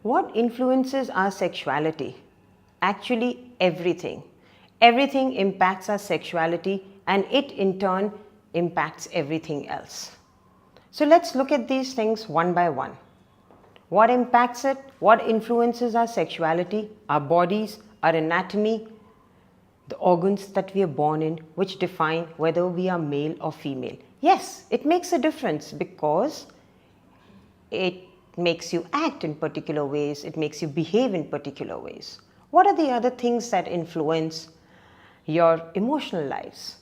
What influences our sexuality? Actually, everything. Everything impacts our sexuality, and it in turn impacts everything else. So let's look at these things one by one. What impacts it? What influences our sexuality, our bodies, our anatomy, the organs that we are born in, which define whether we are male or female. Yes, it makes a difference because it makes you act in particular ways, it makes you behave in particular ways. What are the other things that influence your emotional lives?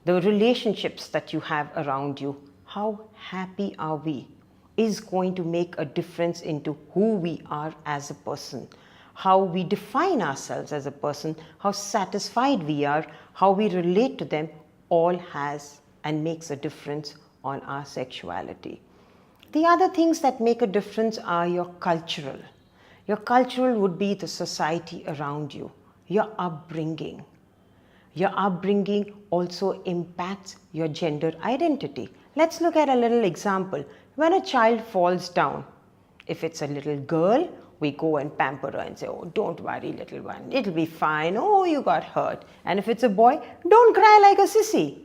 The relationships that you have around you, how happy are we, is going to make a difference into who we are as a person, how we define ourselves as a person, how satisfied we are, how we relate to them, all has and makes a difference on our sexuality. The other things that make a difference are your cultural. Your cultural would be the society around you, your upbringing. Your upbringing also impacts your gender identity. Let's look at a little example. When a child falls down, if it's a little girl, we go and pamper her and say, oh, don't worry, little one, it'll be fine. Oh, you got hurt. And if it's a boy, don't cry like a sissy.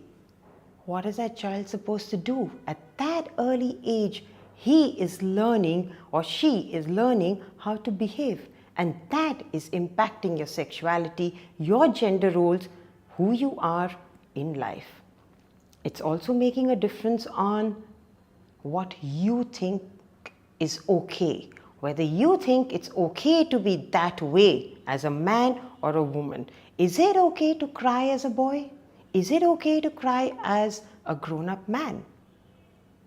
What is that child supposed to do? At that early age, he is learning or she is learning how to behave. And that is impacting your sexuality, your gender roles, who you are in life. It's also making a difference on what you think is okay. Whether you think it's okay to be that way as a man or a woman. Is it okay to cry as a boy? Is it okay to cry as a grown-up man?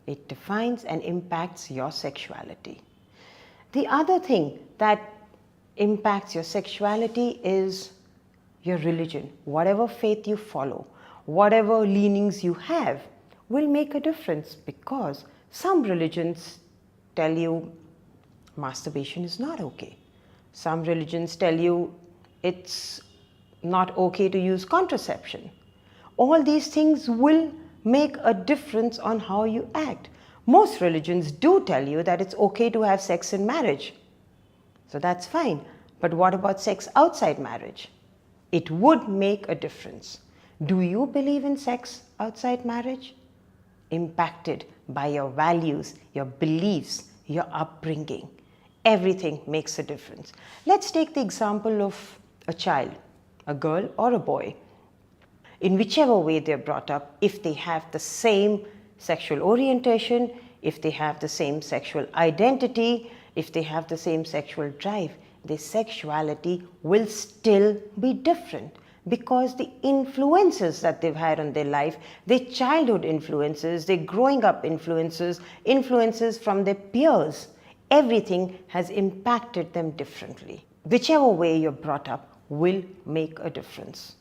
It defines and impacts your sexuality. The other thing that impacts your sexuality is your religion. Whatever faith you follow, whatever leanings you have will make a difference, because some religions tell you masturbation is not okay. Some religions tell you it's not okay to use contraception. All these things will make a difference on how you act. Most religions do tell you that it's okay to have sex in marriage. So that's fine. But what about sex outside marriage? It would make a difference. Do you believe in sex outside marriage? Impacted by your values, your beliefs, your upbringing. Everything makes a difference. Let's take the example of a child, a girl or a boy. In whichever way they're brought up, if they have the same sexual orientation, if they have the same sexual identity, if they have the same sexual drive, their sexuality will still be different, because the influences that they've had on their life, their childhood influences, their growing up influences, influences from their peers, everything has impacted them differently. Whichever way you're brought up will make a difference.